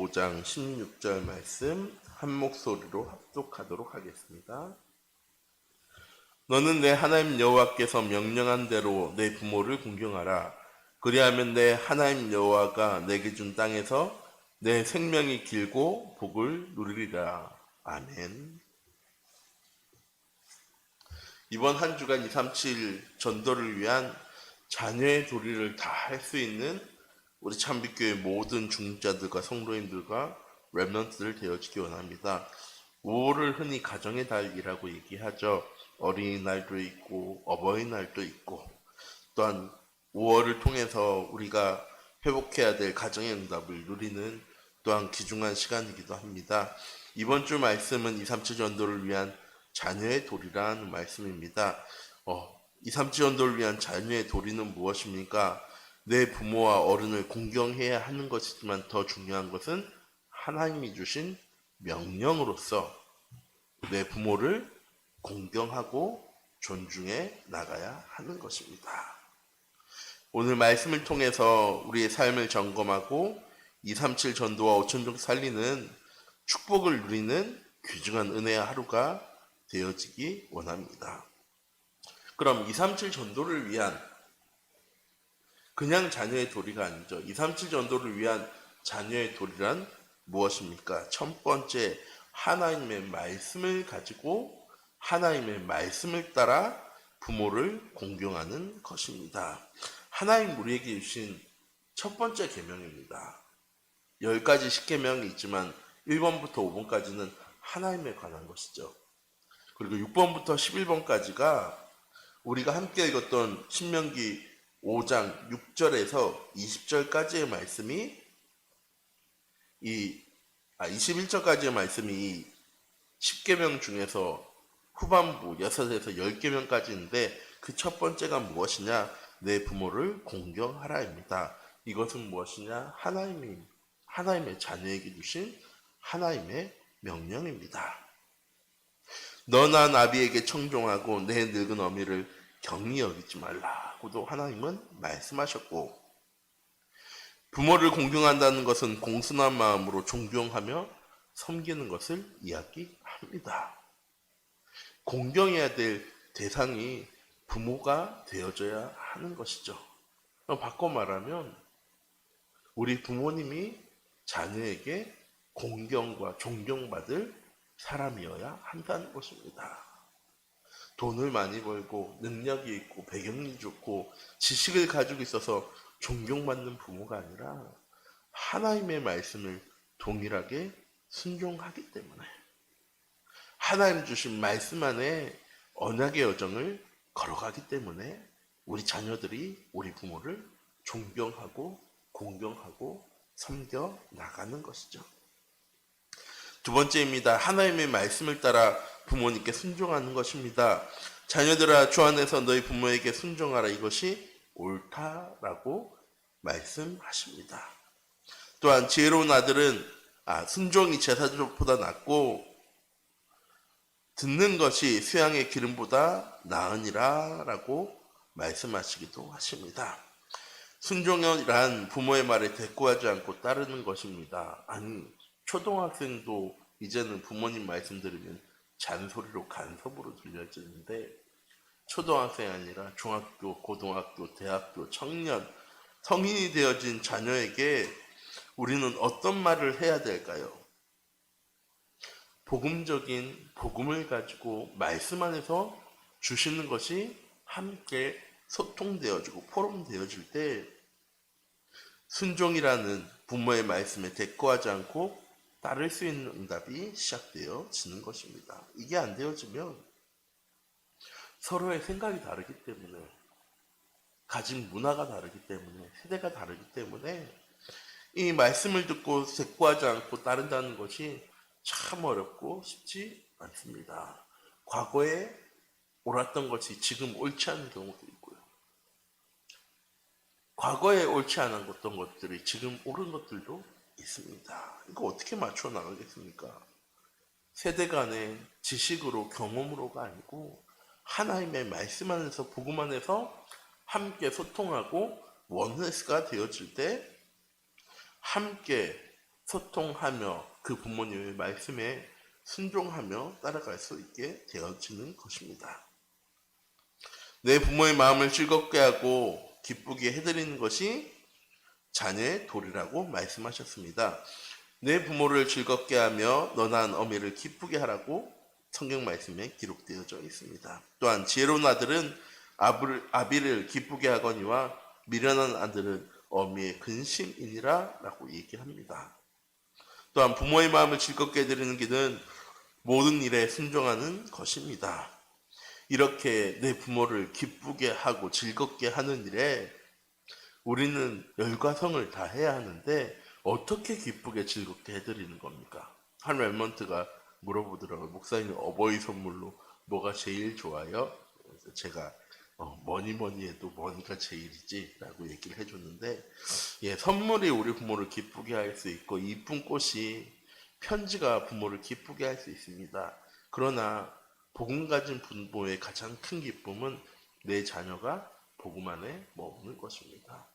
5장 16절 말씀 한 목소리로 합독하도록 하겠습니다. 너는 내 하나님 여호와께서 명령한 대로 내 부모를 공경하라. 그리하면 내 하나님 여호와가 내게 준 땅에서 내 생명이 길고 복을 누리리라. 아멘. 이번 한 주간 237 전도를 위한 자녀의 도리를 다 할 수 있는 우리 참빛교회 모든 중직자들과 성도님들과 렘넌트들 되어지기 원합니다. 5월을 흔히 가정의 달이라고 얘기하죠. 어린이날도 있고 어버이날도 있고 또한 5월을 통해서 우리가 회복해야 될 가정의 응답을 누리는 또한 귀중한 시간이기도 합니다. 이번 주 말씀은 237 전도를 위한 자녀의 도리라는 말씀입니다. 237 전도를 위한 자녀의 도리는 무엇입니까? 내 부모와 어른을 공경해야 하는 것이지만 더 중요한 것은 하나님이 주신 명령으로서 내 부모를 공경하고 존중해 나가야 하는 것입니다. 오늘 말씀을 통해서 우리의 삶을 점검하고 237 전도와 5천족 살리는 축복을 누리는 귀중한 은혜의 하루가 되어지기 원합니다. 그럼 237 전도를 위한 그냥 자녀의 도리가 아니죠. 237 전도를 위한 자녀의 도리란 무엇입니까? 첫 번째, 하나님의 말씀을 가지고 하나님의 말씀을 따라 부모를 공경하는 것입니다. 하나님 우리에게 주신 첫 번째 계명입니다. 10가지 10계명이 있지만 1번부터 5번까지는 하나님에 관한 것이죠. 그리고 6번부터 11번까지가 우리가 함께 읽었던 신명기 5장 6절에서 20절까지의 말씀이 21절까지의 말씀이 이 10계명 중에서 후반부 6에서 10계명까지인데 그 첫 번째가 무엇이냐? 내 부모를 공경하라입니다. 이것은 무엇이냐? 하나님의 자녀에게 주신 하나님의 명령입니다. 너나 나비에게 청종하고 내 늙은 어미를 경히 여기지 말라고도 하나님은 말씀하셨고, 부모를 공경한다는 것은 공손한 마음으로 존경하며 섬기는 것을 이야기합니다. 공경해야 될 대상이 부모가 되어져야 하는 것이죠. 바꿔 말하면 우리 부모님이 자녀에게 공경과 존경받을 사람이어야 한다는 것입니다. 돈을 많이 벌고 능력이 있고 배경이 좋고 지식을 가지고 있어서 존경받는 부모가 아니라 하나님의 말씀을 동일하게 순종하기 때문에 하나님 주신 말씀 안에 언약의 여정을 걸어가기 때문에 우리 자녀들이 우리 부모를 존경하고 공경하고 섬겨 나가는 것이죠. 두 번째입니다. 하나님의 말씀을 따라 부모님께 순종하는 것입니다. 자녀들아, 주 안에서 너희 부모에게 순종하라. 이것이 옳다라고 말씀하십니다. 또한 지혜로운 아들은 순종이 제사조보다 낫고 듣는 것이 수양의 기름보다 나으니라 라고 말씀하시기도 하십니다. 순종이란 부모의 말에 대꾸하지 않고 따르는 것입니다. 아니, 초등학생도 이제는 부모님 말씀 들으면 잔소리로 간섭으로 들려지는데 초등학생이 아니라 중학교, 고등학교, 대학교, 청년, 성인이 되어진 자녀에게 우리는 어떤 말을 해야 될까요? 복음적인 복음을 가지고 말씀 안에서 주시는 것이 함께 소통되어지고 포럼되어질 때 순종이라는 부모의 말씀에 대꾸하지 않고 따를 수 있는 응답이 시작되어지는 것입니다. 이게 안 되어지면 서로의 생각이 다르기 때문에 가진 문화가 다르기 때문에 세대가 다르기 때문에 이 말씀을 듣고 대꾸하지 않고 따른다는 것이 참 어렵고 쉽지 않습니다. 과거에 옳았던 것이 지금 옳지 않은 경우도 있고요. 과거에 옳지 않았던 것들이 지금 옳은 것들도 있습니다. 이거 어떻게 맞춰 나가겠습니까? 세대 간의 지식으로 경험으로가 아니고 하나님의 말씀 안에서 복음 안에서 함께 소통하고 원네스가 되어질 때 함께 소통하며 그 부모님의 말씀에 순종하며 따라갈 수 있게 되어지는 것입니다. 내 부모의 마음을 즐겁게 하고 기쁘게 해드리는 것이 자녀의 도리라고 말씀하셨습니다. 내 부모를 즐겁게 하며 너난 어미를 기쁘게 하라고 성경 말씀에 기록되어져 있습니다. 또한 지혜로운 아들은 아비를 기쁘게 하거니와 미련한 아들은 어미의 근심이니라 라고 얘기합니다. 또한 부모의 마음을 즐겁게 해드리는 길은 모든 일에 순종하는 것입니다. 이렇게 내 부모를 기쁘게 하고 즐겁게 하는 일에 우리는 열과 성을 다해야 하는데 어떻게 기쁘게 즐겁게 해드리는 겁니까? 한 랩먼트가 물어보더라고요. 목사님 어버이 선물로 뭐가 제일 좋아요? 그래서 제가 뭐니 해도 뭐니가 제일이지 라고 얘기를 해줬는데 선물이 우리 부모를 기쁘게 할 수 있고 이쁜 꽃이 편지가 부모를 기쁘게 할 수 있습니다. 그러나 복음 가진 부모의 가장 큰 기쁨은 내 자녀가 복음 안에 머무는 것입니다.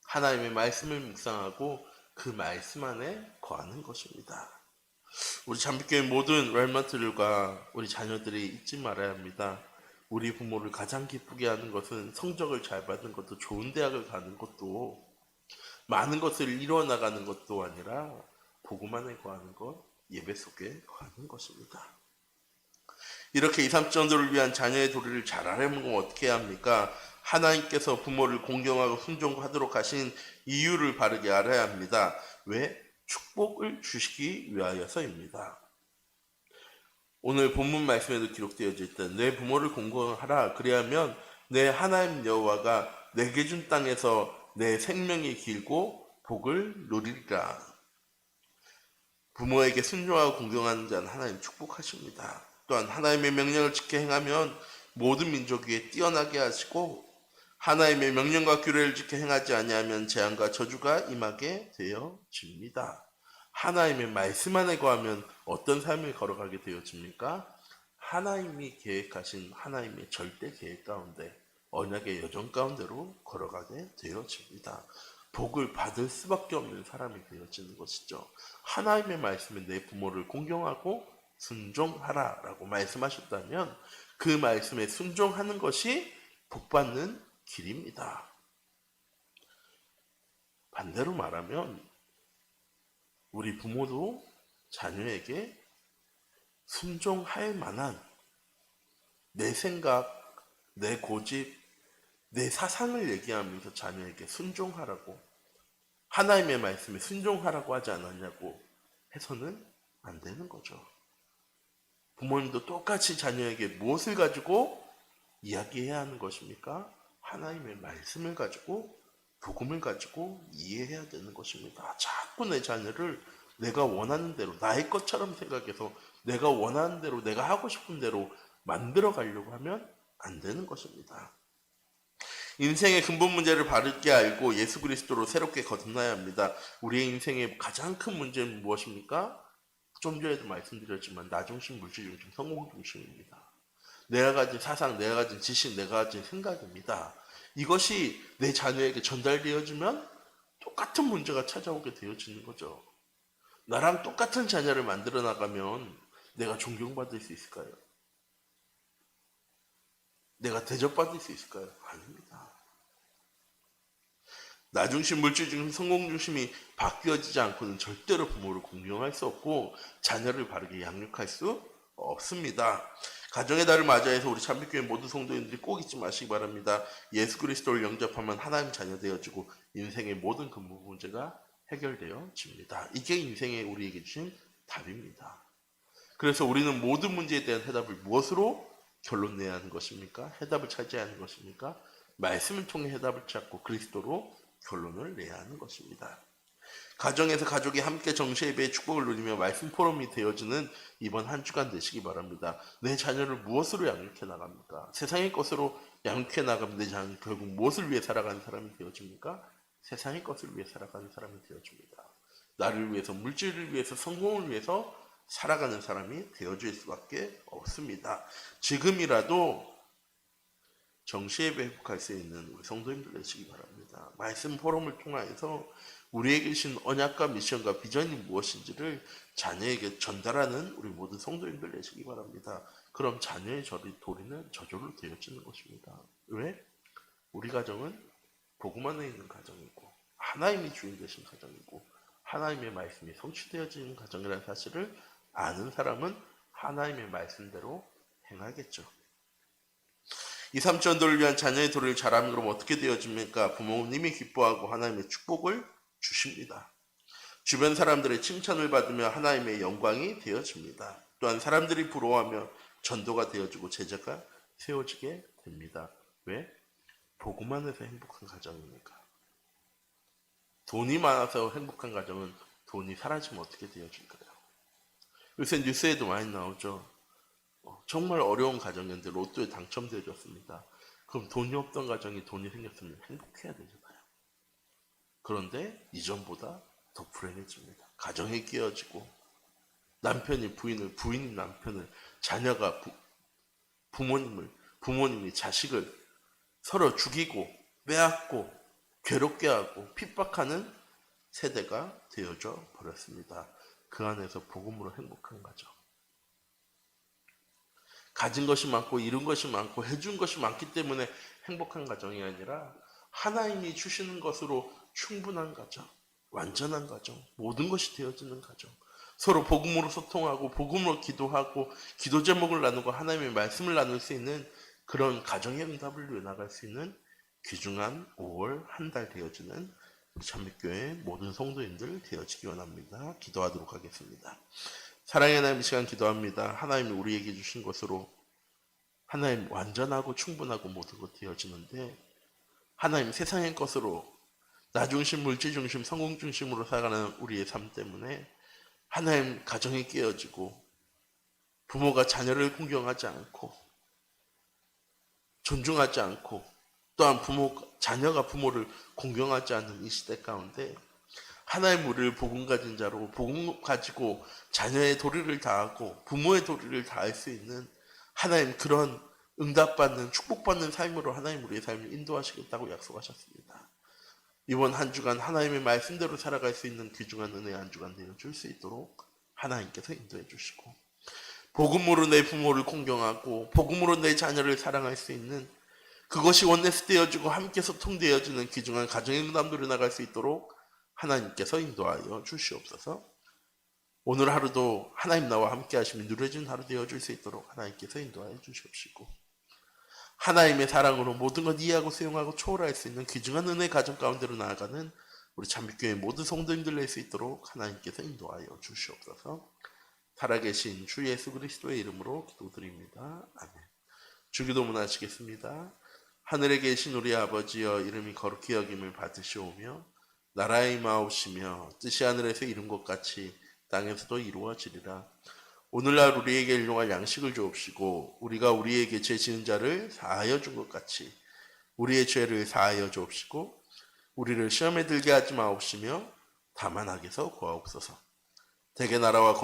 하나님의 말씀을 묵상하고 그 말씀 안에 거하는 것입니다. 우리 잠빛교회 모든 랩런트들과 우리 자녀들이 잊지 말아야 합니다. 우리 부모를 가장 기쁘게 하는 것은 성적을 잘 받는 것도 좋은 대학을 가는 것도 많은 것을 이루어 나가는 것도 아니라 복음 안에 거하는 것, 예배 속에 거하는 것입니다. 이렇게 2, 3 정도를 위한 자녀의 도리를 잘 하려면 어떻게 해야 합니까? 하나님께서 부모를 공경하고 순종하도록 하신 이유를 바르게 알아야 합니다. 왜? 축복을 주시기 위하여서입니다. 오늘 본문 말씀에도 기록되어져 있던 내 부모를 공경하라. 그리하면 내 하나님 여호와가 내게 준 땅에서 내 생명이 길고 복을 누리리라. 부모에게 순종하고 공경하는 자는 하나님 축복하십니다. 또한 하나님의 명령을 지켜 행하면 모든 민족 위에 뛰어나게 하시고 하나님의 명령과 규례를 지켜 행하지 아니하면 재앙과 저주가 임하게 되어집니다. 하나님의 말씀 안에 거하면 어떤 삶을 걸어가게 되어집니까? 하나님이 계획하신 하나님의 절대 계획 가운데 언약의 여정 가운데로 걸어가게 되어집니다. 복을 받을 수밖에 없는 사람이 되어지는 것이죠. 하나님의 말씀에 내 부모를 공경하고 순종하라 라고 말씀하셨다면 그 말씀에 순종하는 것이 복받는 길입니다. 반대로 말하면 우리 부모도 자녀에게 순종할 만한 내 생각, 내 고집, 내 사상을 얘기하면서 자녀에게 순종하라고 하나님의 말씀에 순종하라고 하지 않았냐고 해서는 안 되는 거죠. 부모님도 똑같이 자녀에게 무엇을 가지고 이야기해야 하는 것입니까? 하나님의 말씀을 가지고 복음을 가지고 이해해야 되는 것입니다. 자꾸 내 자녀를 내가 원하는 대로 나의 것처럼 생각해서 내가 원하는 대로 내가 하고 싶은 대로 만들어 가려고 하면 안 되는 것입니다. 인생의 근본 문제를 바르게 알고 예수 그리스도로 새롭게 거듭나야 합니다. 우리의 인생의 가장 큰 문제는 무엇입니까? 좀 전에도 말씀드렸지만 나중심, 물질중심, 성공중심입니다. 내가 가진 사상, 내가 가진 지식, 내가 가진 생각입니다. 이것이 내 자녀에게 전달되어지면 똑같은 문제가 찾아오게 되어지는 거죠. 나랑 똑같은 자녀를 만들어 나가면 내가 존경받을 수 있을까요? 내가 대접받을 수 있을까요? 아닙니다. 나중심, 물질중심, 성공중심이 바뀌어지지 않고는 절대로 부모를 공경할 수 없고 자녀를 바르게 양육할 수 없습니다. 가정의 달을 맞이해서 우리 참빛교회 모든 성도님들이 꼭 잊지 마시기 바랍니다. 예수 그리스도를 영접하면 하나님 자녀 되어지고 인생의 모든 근본 문제가 해결되어집니다. 이게 인생에 우리에게 주신 답입니다. 그래서 우리는 모든 문제에 대한 해답을 무엇으로 결론 내야 하는 것입니까? 해답을 찾아야 하는 것입니까? 말씀을 통해 해답을 찾고 그리스도로 결론을 내야 하는 것입니다. 가정에서 가족이 함께 정시예배의 축복을 누리며 말씀 포럼이 되어지는 이번 한 주간 되시기 바랍니다. 내 자녀를 무엇으로 양육해 나갑니까? 세상의 것으로 양육해 나가면 내 자녀는 결국 무엇을 위해 살아가는 사람이 되어집니까? 세상의 것을 위해 살아가는 사람이 되어집니다. 나를 위해서, 물질을 위해서, 성공을 위해서 살아가는 사람이 되어질 수밖에 없습니다. 지금이라도 정시예배 회복할 수 있는 우리 성도님들 되시기 바랍니다. 말씀 포럼을 통해서 우리에게 주신 언약과 미션과 비전이 무엇인지를 자녀에게 전달하는 우리 모든 성도님들 되시기 바랍니다. 그럼 자녀의 도리는 저절로 되어지는 것입니다. 왜? 우리 가정은 복음 안에 있는 가정이고 하나님이 주인 되신 가정이고 하나님의 말씀이 성취되어지는 가정이라는 사실을 아는 사람은 하나님의 말씀대로 행하겠죠. 2, 3전도를 위한 자녀의 도리를 잘하면 그럼 어떻게 되어집니까? 부모님이 기뻐하고 하나님의 축복을 주십니다. 주변 사람들의 칭찬을 받으며 하나님의 영광이 되어집니다. 또한 사람들이 부러워하며 전도가 되어지고 제자가 세워지게 됩니다. 왜? 복음 안에서 행복한 가정이니까. 돈이 많아서 행복한 가정은 돈이 사라지면 어떻게 되어질까요? 요새 뉴스에도 많이 나오죠. 정말 어려운 가정이었는데 로또에 당첨되어졌습니다. 그럼 돈이 없던 가정이 돈이 생겼으면 행복해야 되잖아요. 그런데 이전보다 더 불행해집니다. 가정이 깨어지고 남편이 부인을, 부인이 남편을, 자녀가 부모님이 자식을 서로 죽이고 빼앗고 괴롭게 하고 핍박하는 세대가 되어져 버렸습니다. 그 안에서 복음으로 행복한 가정. 가진 것이 많고 이룬 것이 많고 해준 것이 많기 때문에 행복한 가정이 아니라 하나님이 주시는 것으로 충분한 가정, 완전한 가정, 모든 것이 되어지는 가정, 서로 복음으로 소통하고 복음으로 기도하고 기도 제목을 나누고 하나님의 말씀을 나눌 수 있는 그런 가정의 응답을 위해 나갈 수 있는 귀중한 5월 한 달 되어지는 우리 참빛교회 모든 성도님들 되어지기 원합니다. 기도하도록 하겠습니다. 사랑의 하나님, 시간 기도합니다. 하나님이 우리에게 주신 것으로 하나님 완전하고 충분하고 모든 것 되어지는데 하나님 세상의 것으로 나 중심, 물질 중심, 성공 중심으로 살아가는 우리의 삶 때문에 하나님 가정이 깨어지고 부모가 자녀를 공경하지 않고 존중하지 않고 또한 자녀가 부모를 공경하지 않는 이 시대 가운데 하나님 우리를 복음 가진 자로 복음 가지고 자녀의 도리를 다하고 부모의 도리를 다할 수 있는 하나님 그런 응답받는 축복받는 삶으로 하나님 우리의 삶을 인도하시겠다고 약속하셨습니다. 이번 한 주간 하나님의 말씀대로 살아갈 수 있는 귀중한 은혜의 한 주간 되어줄 수 있도록 하나님께서 인도해 주시고 복음으로 내 부모를 공경하고 복음으로 내 자녀를 사랑할 수 있는 그것이 원내스 되어지고 함께 소통되어지는 귀중한 가정의 응답으로 나갈 수 있도록 하나님께서 인도하여 주시옵소서. 오늘 하루도 하나님 나와 함께 하시면 누려진 하루 되어줄 수 있도록 하나님께서 인도하여 주시옵시고 하나님의 사랑으로 모든 것 이해하고 수용하고 초월할 수 있는 귀중한 은혜 가정 가운데로 나아가는 우리 참빛교회 모든 성도님들 낼 수 있도록 하나님께서 인도하여 주시옵소서. 살아계신 주 예수 그리스도의 이름으로 기도드립니다. 아멘. 주기도문 하시겠습니다. 하늘에 계신 우리 아버지여 이름이 거룩히 여김을 받으시오며 나라의 임하옵시며 뜻이 하늘에서 이룬 것 같이 땅에서도 이루어지리라. 오늘날 우리에게 일용할 양식을 주옵시고 우리가 우리에게 죄 지은 자를 사하여 준 것 같이 우리의 죄를 사하여 주옵시고 우리를 시험에 들게 하지 마옵시며 다만 악에서 구하옵소서. 대개 나라와